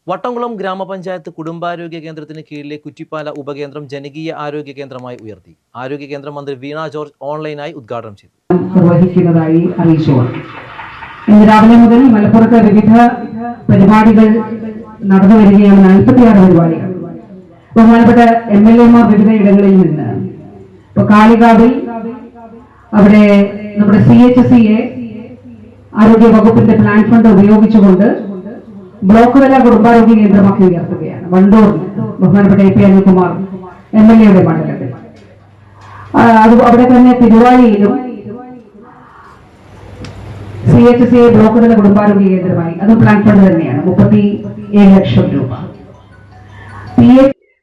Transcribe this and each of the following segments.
വട്ടംകുളം ഗ്രാമപഞ്ചായത്ത് കുടുംബാരോഗ്യ കേന്ദ്രത്തിന് കീഴിലെ കുറ്റിപ്പാല ഉപകേന്ദ്രം ജനകീയ ആരോഗ്യ കേന്ദ്രമായി ഉയർത്തി. ആരോഗ്യ കേന്ദ്ര മന്ത്രി വീണ ജോർജ് ഓൺലൈനായി ഉദ്ഘാടനം ചെയ്തു. ഇന്ന് രാവിലെ മുതൽ മലപ്പുറത്ത് വിവിധ പരിപാടികൾ നടന്നു വരികയാണ്. 46 പരിപാടികൾ. ബഹുമാനപ്പെട്ട MLA-മാർ വിവിധ ഇടങ്ങളിൽ നിന്ന് ഇപ്പൊ കാളികാവിൽ അവിടെ നമ്മുടെ CHCയെ ആരോഗ്യ വകുപ്പിന്റെ പ്ലാൻ ഫണ്ട് ഉപയോഗിച്ചുകൊണ്ട് ബ്ലോക്ക് തല കുടുംബാരോഗ്യ കേന്ദ്രമാക്കി ഉയർത്തുകയാണ്. വണ്ടൂർ ബഹുമാനപ്പെട്ട AP അനിൽകുമാർ MLA-യുടെ മണ്ഡലത്തിൽ. അവിടെ തന്നെ തിരുവാലിയിലും CHCയെ ബ്ലോക്ക് തല കുടുംബാരോഗ്യ കേന്ദ്രമായി, അതും പ്ലാൻ ഫണ്ട് തന്നെയാണ്. 37 ലക്ഷം രൂപ.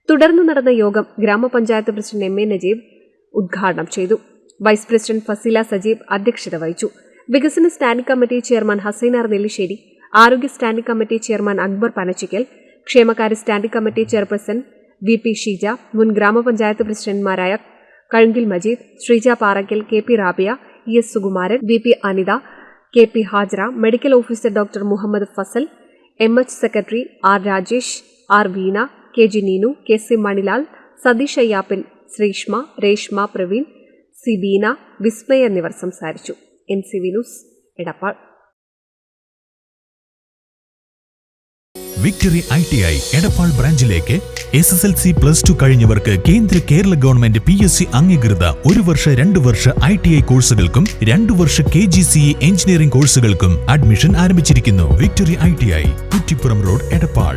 തുടർന്ന് നടന്ന യോഗം ഗ്രാമപഞ്ചായത്ത് പ്രസിഡന്റ് MA നജീബ് ഉദ്ഘാടനം ചെയ്തു. വൈസ് പ്രസിഡന്റ് ഫസീല സജീബ് അധ്യക്ഷത വഹിച്ചു. വികസന standing committee chairman Hasainar Nellissery, ആരോഗ്യ standing committee chairman Akbar Panachikkal, ക്ഷേമകാര്യ standing committee chairperson VP Sheeja, മുൻ ഗ്രാമപഞ്ചായത്ത് പ്രസിഡന്റുമാരായ Kazhungil Majeed, Sreeja Parakkal, KP Rabiya, ES Sukumaran, VP Anitha, KP Hajara, medical officer doctor Muhammad Fasal, MH secretary R Rajesh, R Veena, KG Neenu, KC Manilal, Satheesh Ayyappan, Sreeshma, Reshma Praveen, Sibeena, Vismaya എന്നിവർ സംസാരിച്ചു. NCV news, Edappal. Victory ITI Edappal ബ്രാഞ്ചിലേക്ക് SSLC+2 കഴിഞ്ഞവർക്ക് കേരള ഗവൺമെന്റ് PSC അംഗീകൃത 1 വർഷ 2 വർഷ ITI കോഴ്സുകൾക്കും 2 വർഷ KGCE എഞ്ചിനീയറിംഗ് കോഴ്സുകൾക്കും അഡ്മിഷൻ ആരംഭിച്ചിരിക്കുന്നു. Victory ITI, Kuttippuram road, Edappal.